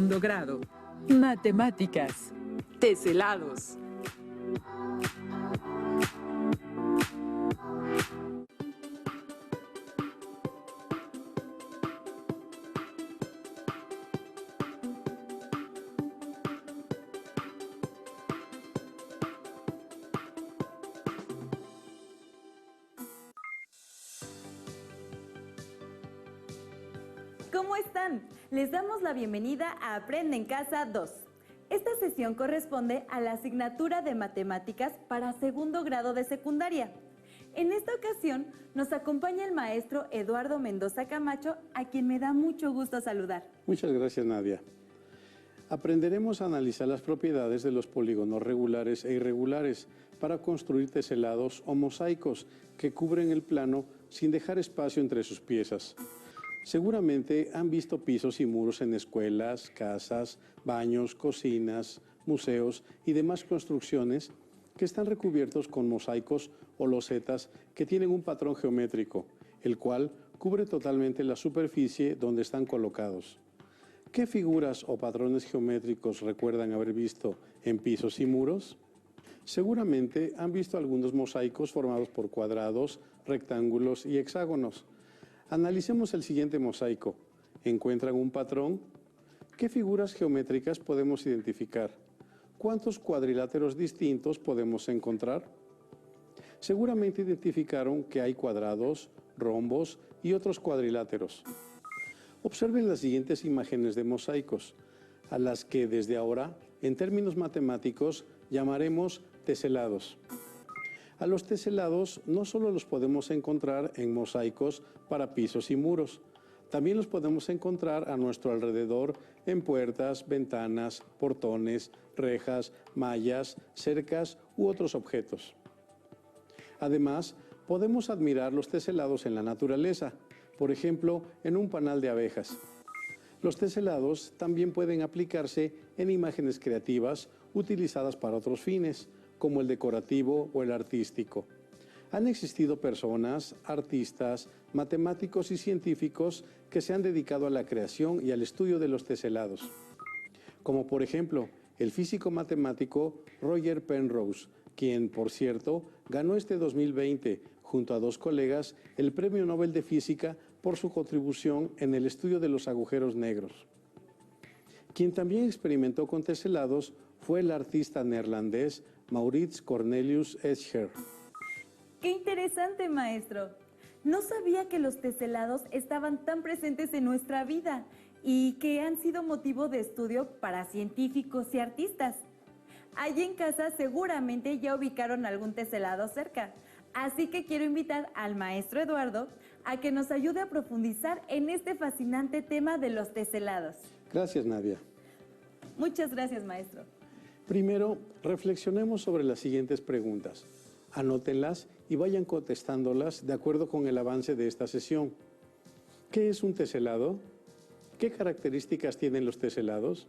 Segundo grado. Matemáticas. Teselados. ¿Cómo están? Les damos la bienvenida a Aprende en Casa 2. Esta sesión corresponde a la asignatura de Matemáticas para segundo grado de secundaria. En esta ocasión nos acompaña el maestro Eduardo Mendoza Camacho, a quien me da mucho gusto saludar. Muchas gracias, Nadia. Aprenderemos a analizar las propiedades de los polígonos regulares e irregulares para construir teselados o mosaicos que cubren el plano sin dejar espacio entre sus piezas. Seguramente han visto pisos y muros en escuelas, casas, baños, cocinas, museos y demás construcciones que están recubiertos con mosaicos o losetas que tienen un patrón geométrico, el cual cubre totalmente la superficie donde están colocados. ¿Qué figuras o patrones geométricos recuerdan haber visto en pisos y muros? Seguramente han visto algunos mosaicos formados por cuadrados, rectángulos y hexágonos. Analicemos el siguiente mosaico. ¿Encuentran un patrón? ¿Qué figuras geométricas podemos identificar? ¿Cuántos cuadriláteros distintos podemos encontrar? Seguramente identificaron que hay cuadrados, rombos y otros cuadriláteros. Observen las siguientes imágenes de mosaicos, a las que desde ahora, en términos matemáticos, llamaremos teselados. A los teselados no solo los podemos encontrar en mosaicos para pisos y muros, también los podemos encontrar a nuestro alrededor en puertas, ventanas, portones, rejas, mallas, cercas u otros objetos. Además, podemos admirar los teselados en la naturaleza, por ejemplo, en un panal de abejas. Los teselados también pueden aplicarse en imágenes creativas utilizadas para otros fines, como el decorativo o el artístico. Han existido personas, artistas, matemáticos y científicos que se han dedicado a la creación y al estudio de los teselados, como por ejemplo el físico matemático Roger Penrose, quien, por cierto, ganó este 2020, junto a dos colegas, el Premio Nobel de Física por su contribución en el estudio de los agujeros negros. Quien también experimentó con teselados fue el artista neerlandés Maurits Cornelius Escher. ¡Qué interesante, maestro! No sabía que los teselados estaban tan presentes en nuestra vida y que han sido motivo de estudio para científicos y artistas. Allí en casa seguramente ya ubicaron algún teselado cerca, así que quiero invitar al maestro Eduardo a que nos ayude a profundizar en este fascinante tema de los teselados. Gracias, Nadia. Muchas gracias, maestro. Primero, reflexionemos sobre las siguientes preguntas. Anótenlas y vayan contestándolas de acuerdo con el avance de esta sesión. ¿Qué es un teselado? ¿Qué características tienen los teselados?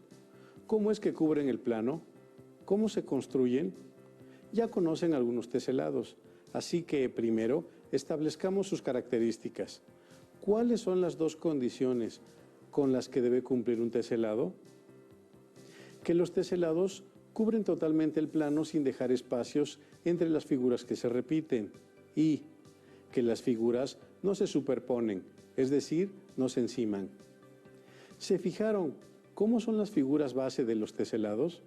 ¿Cómo es que cubren el plano? ¿Cómo se construyen? Ya conocen algunos teselados, así que primero establezcamos sus características. ¿Cuáles son las dos condiciones con las que debe cumplir un teselado? Que los teselados cubren totalmente el plano sin dejar espacios entre las figuras que se repiten y que las figuras no se superponen, es decir, no se enciman. ¿Se fijaron cómo son las figuras base de los teselados?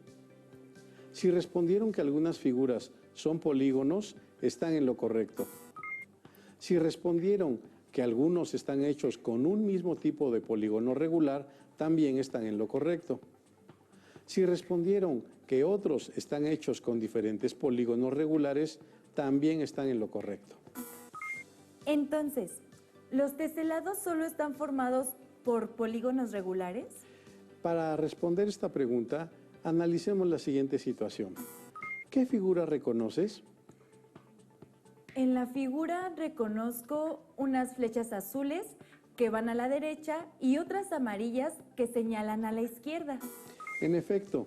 Si respondieron que algunas figuras son polígonos, están en lo correcto. Si respondieron que algunos están hechos con un mismo tipo de polígono regular, también están en lo correcto. Si respondieron que otros están hechos con diferentes polígonos regulares, también están en lo correcto. Entonces, ¿los teselados solo están formados por polígonos regulares? Para responder esta pregunta, analicemos la siguiente situación. ¿Qué figura reconoces? En la figura reconozco unas flechas azules que van a la derecha y otras amarillas que señalan a la izquierda. En efecto,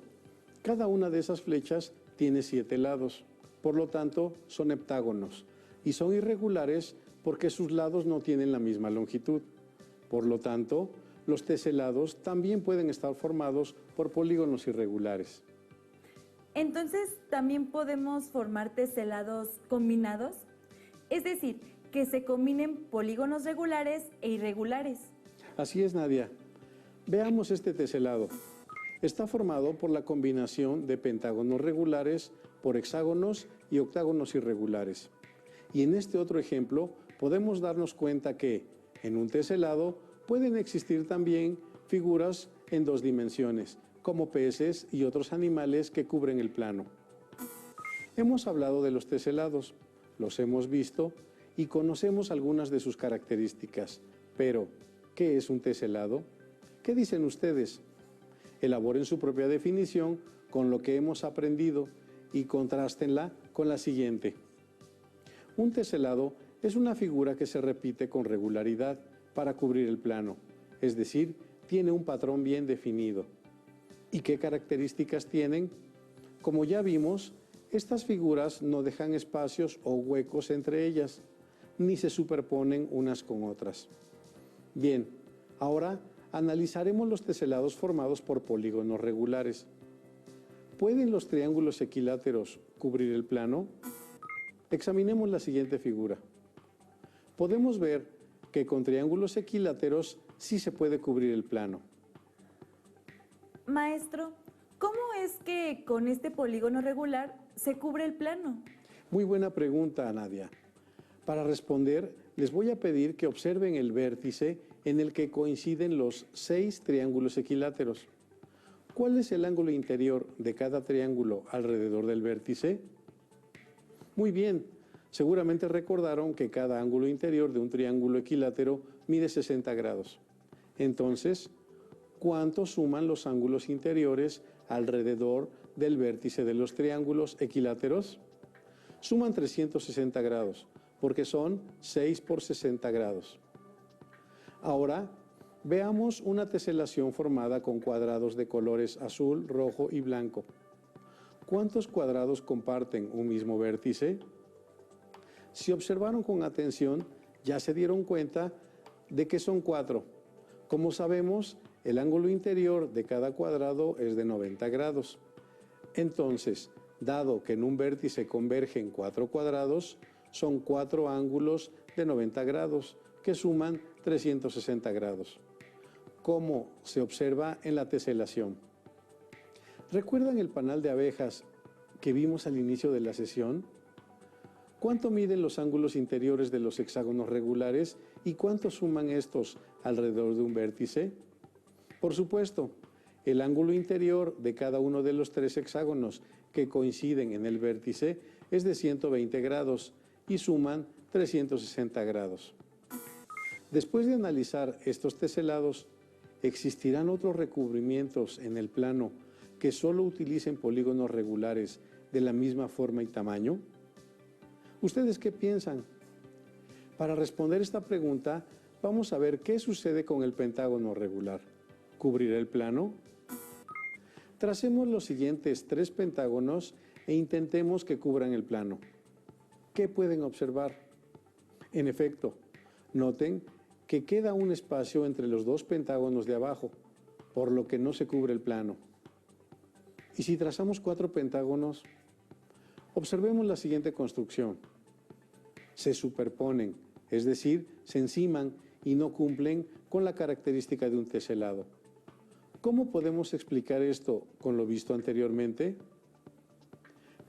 cada una de esas flechas tiene 7 lados, por lo tanto son heptágonos y son irregulares porque sus lados no tienen la misma longitud. Por lo tanto, los teselados también pueden estar formados por polígonos irregulares. Entonces, ¿también podemos formar teselados combinados? Es decir, que se combinen polígonos regulares e irregulares. Así es, Nadia. Veamos este teselado. Está formado por la combinación de pentágonos regulares por hexágonos y octágonos irregulares. Y en este otro ejemplo podemos darnos cuenta que en un teselado pueden existir también figuras en dos dimensiones, como peces y otros animales que cubren el plano. Hemos hablado de los teselados, los hemos visto y conocemos algunas de sus características. Pero, ¿qué es un teselado? ¿Qué dicen ustedes? Elaboren su propia definición con lo que hemos aprendido y contrástenla con la siguiente. Un teselado es una figura que se repite con regularidad para cubrir el plano, es decir, tiene un patrón bien definido. ¿Y qué características tienen? Como ya vimos, estas figuras no dejan espacios o huecos entre ellas, ni se superponen unas con otras. Bien, ahora analizaremos los teselados formados por polígonos regulares. ¿Pueden los triángulos equiláteros cubrir el plano? Examinemos la siguiente figura. Podemos ver que con triángulos equiláteros sí se puede cubrir el plano. Maestro, ¿cómo es que con este polígono regular se cubre el plano? Muy buena pregunta, Nadia. Para responder, les voy a pedir que observen el vértice en el que coinciden los 6 triángulos equiláteros. ¿Cuál es el ángulo interior de cada triángulo alrededor del vértice? Muy bien, seguramente recordaron que cada ángulo interior de un triángulo equilátero mide 60 grados. Entonces, ¿cuánto suman los ángulos interiores alrededor del vértice de los triángulos equiláteros? Suman 360 grados, porque son 6 por 60 grados. Ahora, veamos una teselación formada con cuadrados de colores azul, rojo y blanco. ¿Cuántos cuadrados comparten un mismo vértice? Si observaron con atención, ya se dieron cuenta de que son 4. Como sabemos, el ángulo interior de cada cuadrado es de 90 grados. Entonces, dado que en un vértice convergen 4 cuadrados, son 4 ángulos de 90 grados, que suman 360 grados. ¿Cómo se observa en la teselación? ¿Recuerdan el panal de abejas que vimos al inicio de la sesión? ¿Cuánto miden los ángulos interiores de los hexágonos regulares y cuánto suman estos alrededor de un vértice? Por supuesto, el ángulo interior de cada uno de los 3 hexágonos que coinciden en el vértice es de 120 grados y suman 360 grados. Después de analizar estos teselados, ¿existirán otros recubrimientos en el plano que solo utilicen polígonos regulares de la misma forma y tamaño? ¿Ustedes qué piensan? Para responder esta pregunta, vamos a ver qué sucede con el pentágono regular. ¿Cubrirá el plano? Tracemos los siguientes 3 pentágonos e intentemos que cubran el plano. ¿Qué pueden observar? En efecto, noten que queda un espacio entre los 2 pentágonos de abajo, por lo que no se cubre el plano. Y si trazamos 4 pentágonos, observemos la siguiente construcción. Se superponen, es decir, se enciman y no cumplen con la característica de un teselado. ¿Cómo podemos explicar esto con lo visto anteriormente?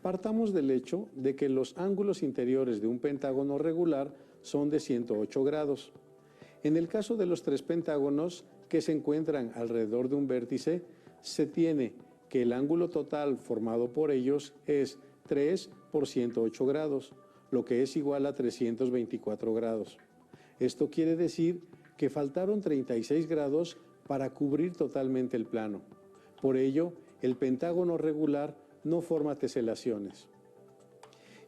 Partamos del hecho de que los ángulos interiores de un pentágono regular son de 108 grados. En el caso de los 3 pentágonos que se encuentran alrededor de un vértice, se tiene que el ángulo total formado por ellos es 3 por 108 grados, lo que es igual a 324 grados. Esto quiere decir que faltaron 36 grados para cubrir totalmente el plano. Por ello, el pentágono regular no forma teselaciones.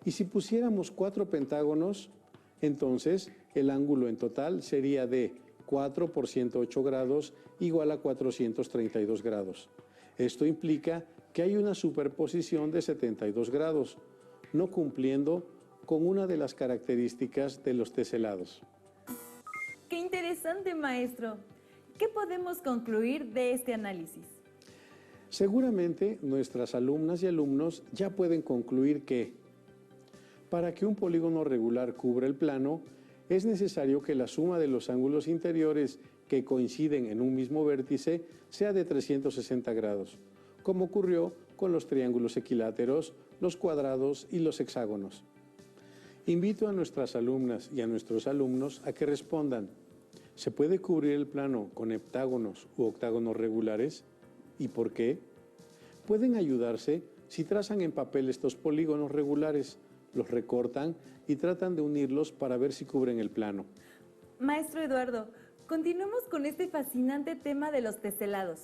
Y si pusiéramos 4 pentágonos, entonces el ángulo en total sería de 4 por 108 grados igual a 432 grados. Esto implica que hay una superposición de 72 grados, no cumpliendo con una de las características de los teselados. ¡Qué interesante, maestro! ¿Qué podemos concluir de este análisis? Seguramente nuestras alumnas y alumnos ya pueden concluir que para que un polígono regular cubra el plano, es necesario que la suma de los ángulos interiores que coinciden en un mismo vértice sea de 360 grados, como ocurrió con los triángulos equiláteros, los cuadrados y los hexágonos. Invito a nuestras alumnas y a nuestros alumnos a que respondan: ¿se puede cubrir el plano con heptágonos u octágonos regulares? ¿Y por qué? Pueden ayudarse si trazan en papel estos polígonos regulares, los recortan y tratan de unirlos para ver si cubren el plano. Maestro Eduardo, continuemos con este fascinante tema de los teselados.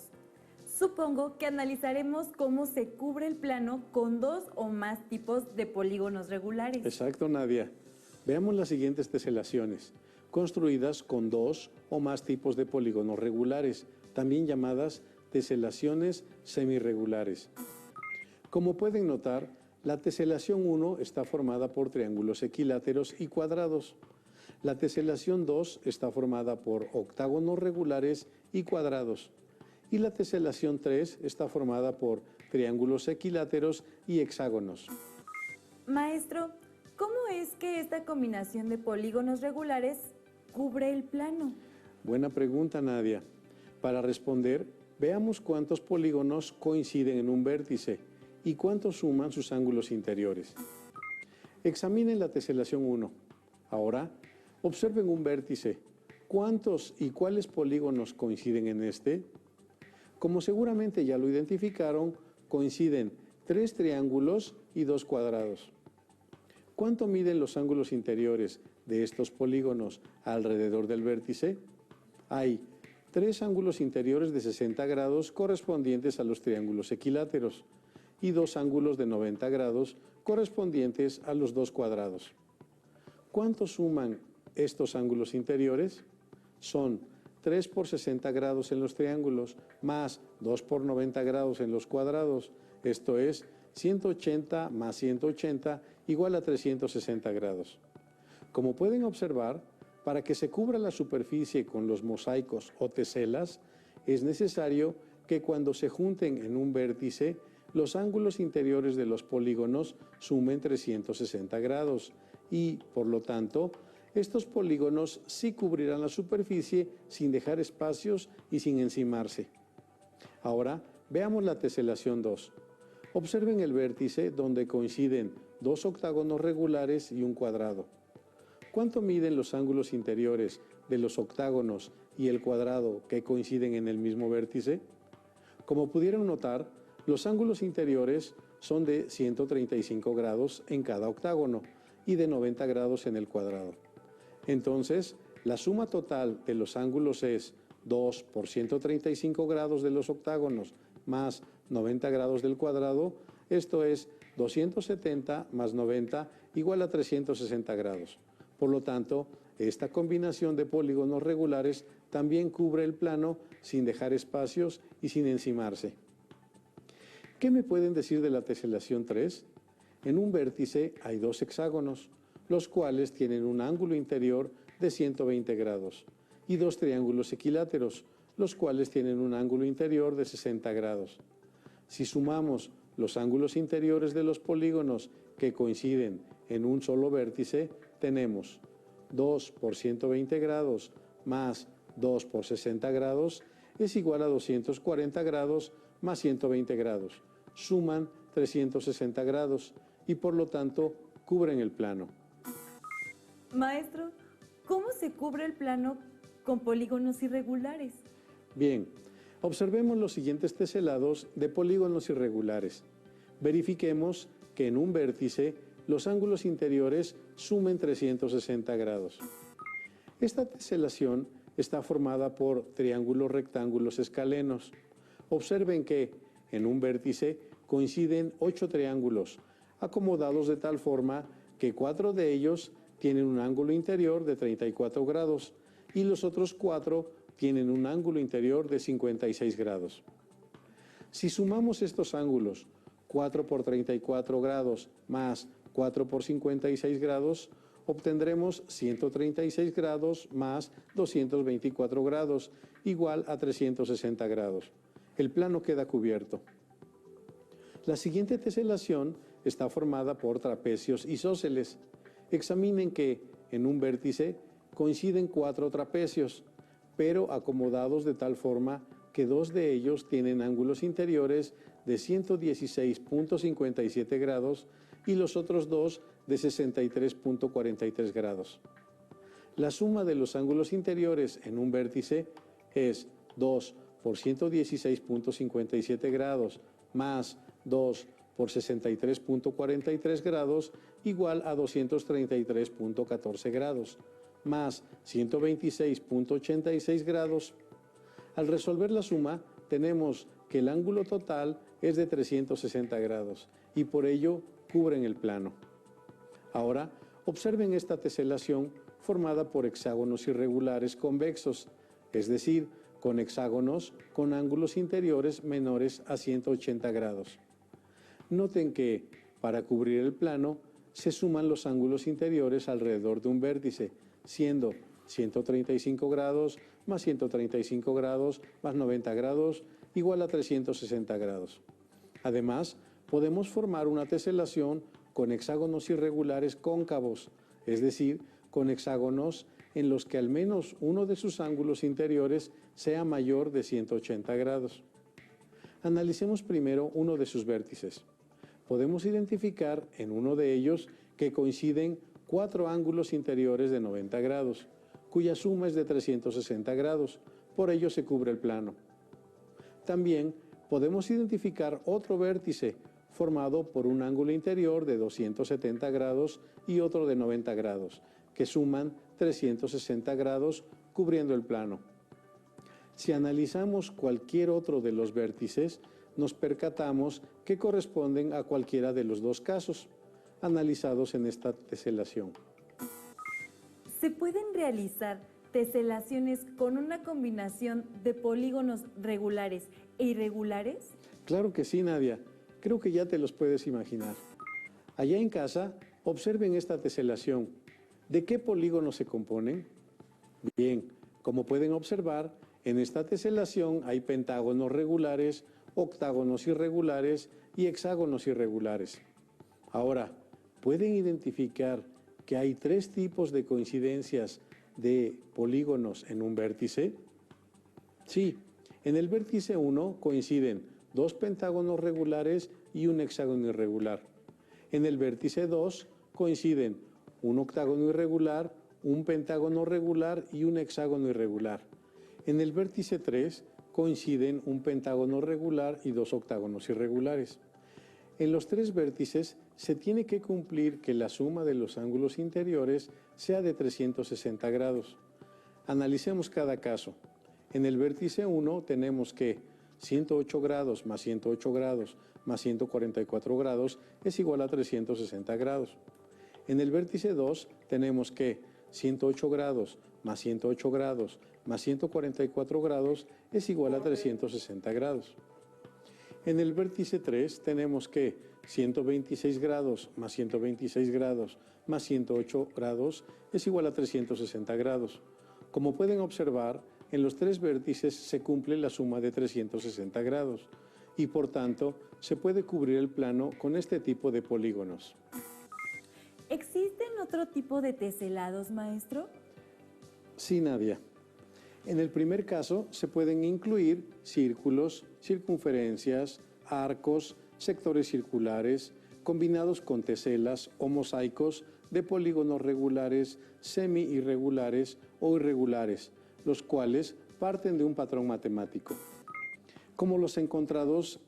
Supongo que analizaremos cómo se cubre el plano con dos o más tipos de polígonos regulares. Exacto, Nadia. Veamos las siguientes teselaciones, construidas con dos o más tipos de polígonos regulares, también llamadas teselaciones semirregulares. Como pueden notar, la teselación 1 está formada por triángulos equiláteros y cuadrados. La teselación 2 está formada por octágonos regulares y cuadrados. Y la teselación 3 está formada por triángulos equiláteros y hexágonos. Maestro, ¿cómo es que esta combinación de polígonos regulares cubre el plano? Buena pregunta, Nadia. Para responder, veamos cuántos polígonos coinciden en un vértice y cuántos suman sus ángulos interiores. Examinen la teselación 1. Ahora, observen un vértice. ¿Cuántos y cuáles polígonos coinciden en este? Como seguramente ya lo identificaron, coinciden 3 triángulos y 2 cuadrados. ¿Cuánto miden los ángulos interiores de estos polígonos alrededor del vértice? Hay 3 ángulos interiores de 60 grados correspondientes a los triángulos equiláteros y 2 ángulos de 90 grados correspondientes a los 2 cuadrados. ¿Cuánto suman estos ángulos interiores? Son 3 por 60 grados en los triángulos más 2 por 90 grados en los cuadrados, esto es 180 más 180 igual a 360 grados. Como pueden observar, para que se cubra la superficie con los mosaicos o teselas, es necesario que cuando se junten en un vértice, los ángulos interiores de los polígonos sumen 360 grados y, por lo tanto, estos polígonos sí cubrirán la superficie sin dejar espacios y sin encimarse. Ahora, veamos la teselación 2. Observen el vértice donde coinciden 2 octágonos regulares y un cuadrado. ¿Cuánto miden los ángulos interiores de los octágonos y el cuadrado que coinciden en el mismo vértice? Como pudieron notar, los ángulos interiores son de 135 grados en cada octágono y de 90 grados en el cuadrado. Entonces, la suma total de los ángulos es 2 por 135 grados de los octágonos más 90 grados del cuadrado, esto es 270 más 90 igual a 360 grados. Por lo tanto, esta combinación de polígonos regulares también cubre el plano sin dejar espacios y sin encimarse. ¿Qué me pueden decir de la teselación 3? En un vértice hay 2 hexágonos, los cuales tienen un ángulo interior de 120 grados, y 2 triángulos equiláteros, los cuales tienen un ángulo interior de 60 grados. Si sumamos los ángulos interiores de los polígonos que coinciden en un solo vértice, tenemos 2 por 120 grados más 2 por 60 grados es igual a 240 grados más 120 grados. Suman 360 grados y por lo tanto cubren el plano. Maestro, ¿cómo se cubre el plano con polígonos irregulares? Bien, observemos los siguientes teselados de polígonos irregulares. Verifiquemos que en un vértice los ángulos interiores sumen 360 grados. Esta teselación está formada por triángulos rectángulos escalenos. Observen que en un vértice coinciden 8 triángulos, acomodados de tal forma que 4 de ellos tienen un ángulo interior de 34 grados y los otros 4 tienen un ángulo interior de 56 grados. Si sumamos estos ángulos, 4 por 34 grados más 4 por 56 grados, obtendremos 136 grados más 224 grados, igual a 360 grados. El plano queda cubierto. La siguiente teselación está formada por trapecios isósceles. Examinen que en un vértice coinciden 4 trapecios, pero acomodados de tal forma que 2 de ellos tienen ángulos interiores de 116.57 grados y los otros 2 de 63.43 grados. La suma de los ángulos interiores en un vértice es 2 por 116.57 grados más 2 por 63.43 grados igual a 233.14 grados más 126.86 grados. Al resolver la suma, tenemos que el ángulo total es de 360 grados y por ello cubren el plano. Ahora, observen esta teselación formada por hexágonos irregulares convexos, es decir, con hexágonos con ángulos interiores menores a 180 grados. Noten que, para cubrir el plano, se suman los ángulos interiores alrededor de un vértice, siendo 135 grados más 135 grados más 90 grados igual a 360 grados. Además, podemos formar una teselación con hexágonos irregulares cóncavos, es decir, con hexágonos en los que al menos uno de sus ángulos interiores sea mayor de 180 grados. Analicemos primero uno de sus vértices. Podemos identificar en uno de ellos que coinciden 4 ángulos interiores de 90 grados, cuya suma es de 360 grados, por ello se cubre el plano. También podemos identificar otro vértice formado por un ángulo interior de 270 grados y otro de 90 grados, que suman 360 grados cubriendo el plano. Si analizamos cualquier otro de los vértices, nos percatamos que corresponden a cualquiera de los dos casos analizados en esta teselación. ¿Se pueden realizar teselaciones con una combinación de polígonos regulares e irregulares? Claro que sí, Nadia. Creo que ya te los puedes imaginar. Allá en casa, observen esta teselación. ¿De qué polígonos se componen? Bien, como pueden observar, en esta teselación hay pentágonos regulares, octágonos irregulares y hexágonos irregulares. Ahora, ¿pueden identificar que hay 3 tipos de coincidencias de polígonos en un vértice? Sí, en el vértice 1 coinciden 2 pentágonos regulares y un hexágono irregular. En el vértice 2 coinciden un octágono irregular, un pentágono regular y un hexágono irregular. En el vértice 3 coinciden un pentágono regular y 2 octágonos irregulares. En los 3 vértices se tiene que cumplir que la suma de los ángulos interiores sea de 360 grados. Analicemos cada caso. En el vértice 1 tenemos que 108 grados más 108 grados más 144 grados es igual a 360 grados. En el vértice 2 tenemos que 108 grados más 108 grados más 144 grados es igual a 360 grados. En el vértice 3 tenemos que 126 grados más 126 grados más 108 grados es igual a 360 grados. Como pueden observar, en los 3 vértices se cumple la suma de 360 grados y por tanto se puede cubrir el plano con este tipo de polígonos. ¿Existen otro tipo de teselados, maestro? Sí, Nadia. En el primer caso se pueden incluir círculos, circunferencias, arcos, sectores circulares, combinados con teselas o mosaicos de polígonos regulares, semi-irregulares o irregulares, los cuales parten de un patrón matemático. Como los encontrados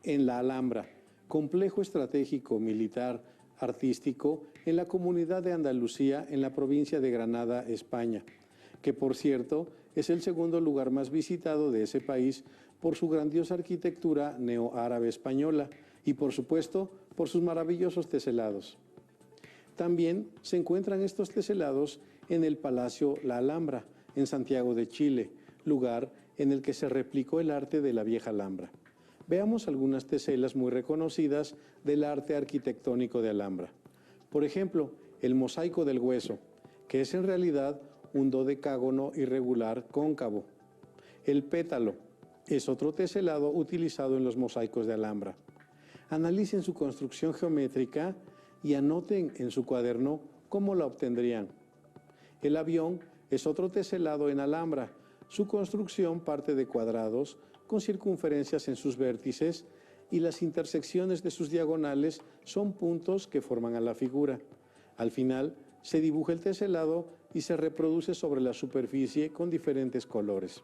en la Alhambra, complejo estratégico militar artístico en la Comunidad de Andalucía en la provincia de Granada, España, que por cierto es el segundo lugar más visitado de ese país por su grandiosa arquitectura neoárabe española y por supuesto por sus maravillosos teselados. También se encuentran estos teselados en el Palacio La Alhambra, en Santiago de Chile, lugar en el que se replicó el arte de la vieja Alhambra. Veamos algunas teselas muy reconocidas del arte arquitectónico de Alhambra. Por ejemplo, el mosaico del hueso, que es en realidad un dodecágono irregular cóncavo. El pétalo es otro teselado utilizado en los mosaicos de Alhambra. Analicen su construcción geométrica y anoten en su cuaderno cómo la obtendrían. El avión es otro teselado en Alhambra. Su construcción parte de cuadrados con circunferencias en sus vértices y las intersecciones de sus diagonales son puntos que forman a la figura. Al final se dibuja el teselado y se reproduce sobre la superficie con diferentes colores.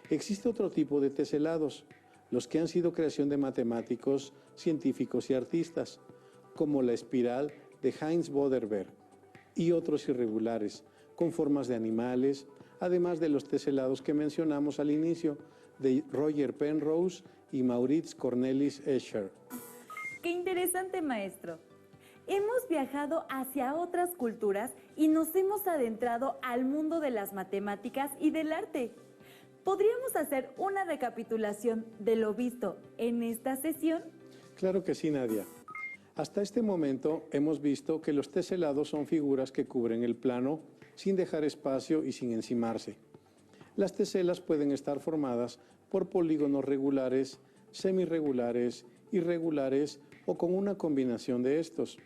Existe otro tipo de teselados, los que han sido creación de matemáticos, científicos y artistas, como la espiral de Heinz Boderberg, y otros irregulares, con formas de animales, además de los teselados que mencionamos al inicio, de Roger Penrose y Maurits Cornelis Escher. ¡Qué interesante, maestro! Hemos viajado hacia otras culturas y nos hemos adentrado al mundo de las matemáticas y del arte. ¿Podríamos hacer una recapitulación de lo visto en esta sesión? Claro que sí, Nadia. Hasta este momento hemos visto que los teselados son figuras que cubren el plano sin dejar espacio y sin encimarse. Las teselas pueden estar formadas por polígonos regulares, semirregulares, irregulares o con una combinación de estos.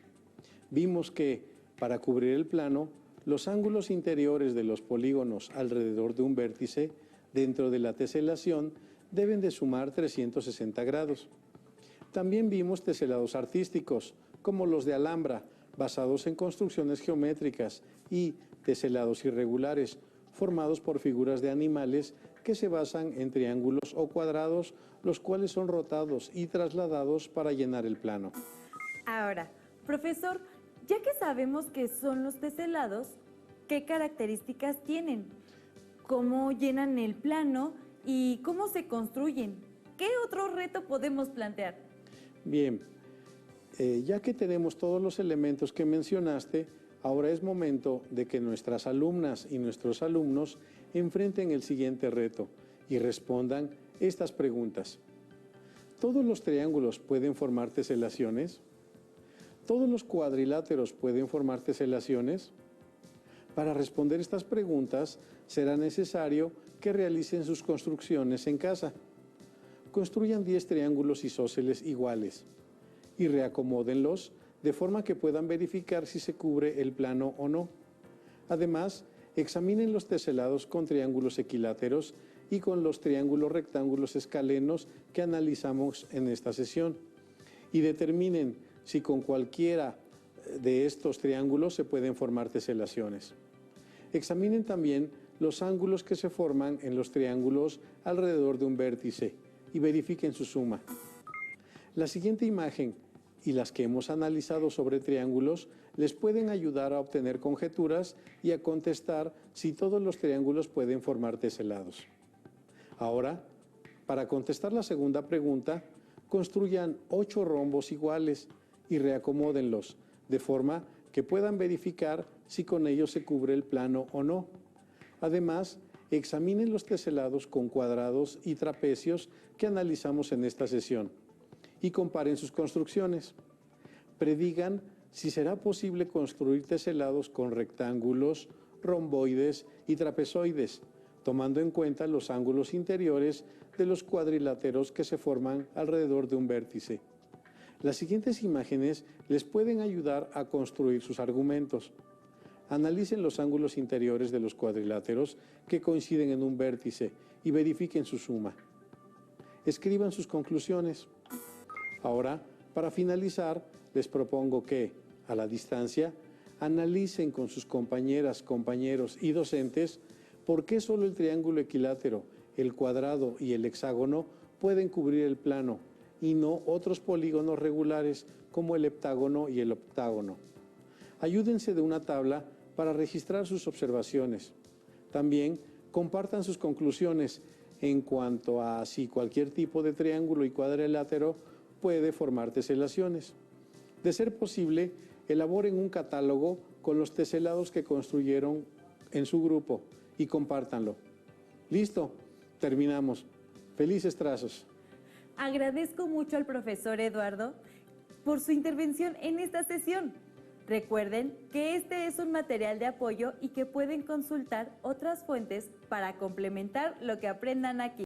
Vimos que, para cubrir el plano, los ángulos interiores de los polígonos alrededor de un vértice dentro de la teselación deben de sumar 360 grados. También vimos teselados artísticos, como los de Alhambra, basados en construcciones geométricas, y teselados irregulares, formados por figuras de animales que se basan en triángulos o cuadrados, los cuales son rotados y trasladados para llenar el plano. Ahora, profesor, ya que sabemos qué son los teselados, ¿qué características tienen? ¿Cómo llenan el plano y cómo se construyen? ¿Qué otro reto podemos plantear? Bien, ya que tenemos todos los elementos que mencionaste, ahora es momento de que nuestras alumnas y nuestros alumnos enfrenten el siguiente reto y respondan estas preguntas. ¿Todos los triángulos pueden formar teselaciones? ¿Todos los cuadriláteros pueden formar teselaciones? Para responder estas preguntas será necesario que realicen sus construcciones en casa. Construyan 10 triángulos isósceles iguales y reacomódenlos de forma que puedan verificar si se cubre el plano o no. Además, examinen los teselados con triángulos equiláteros y con los triángulos rectángulos escalenos que analizamos en esta sesión y determinen si con cualquiera de estos triángulos se pueden formar teselaciones. Examinen también los ángulos que se forman en los triángulos alrededor de un vértice y verifiquen su suma. La siguiente imagen y las que hemos analizado sobre triángulos les pueden ayudar a obtener conjeturas y a contestar si todos los triángulos pueden formar teselados. Ahora, para contestar la segunda pregunta, construyan 8 rombos iguales y reacomódenlos de forma que puedan verificar si con ellos se cubre el plano o no. Además, examinen los teselados con cuadrados y trapecios que analizamos en esta sesión y comparen sus construcciones. Predigan si será posible construir teselados con rectángulos, romboides y trapezoides, tomando en cuenta los ángulos interiores de los cuadriláteros que se forman alrededor de un vértice. Las siguientes imágenes les pueden ayudar a construir sus argumentos. Analicen los ángulos interiores de los cuadriláteros que coinciden en un vértice y verifiquen su suma. Escriban sus conclusiones. Ahora, para finalizar, les propongo que, a la distancia, analicen con sus compañeras, compañeros y docentes por qué solo el triángulo equilátero, el cuadrado y el hexágono pueden cubrir el plano y no otros polígonos regulares como el heptágono y el octágono. Ayúdense de una tabla para registrar sus observaciones. También compartan sus conclusiones en cuanto a si cualquier tipo de triángulo y cuadrilátero puede formar teselaciones. De ser posible, elaboren un catálogo con los teselados que construyeron en su grupo y compártanlo. ¡Listo! Terminamos. ¡Felices trazos! Agradezco mucho al profesor Eduardo por su intervención en esta sesión. Recuerden que este es un material de apoyo y que pueden consultar otras fuentes para complementar lo que aprendan aquí.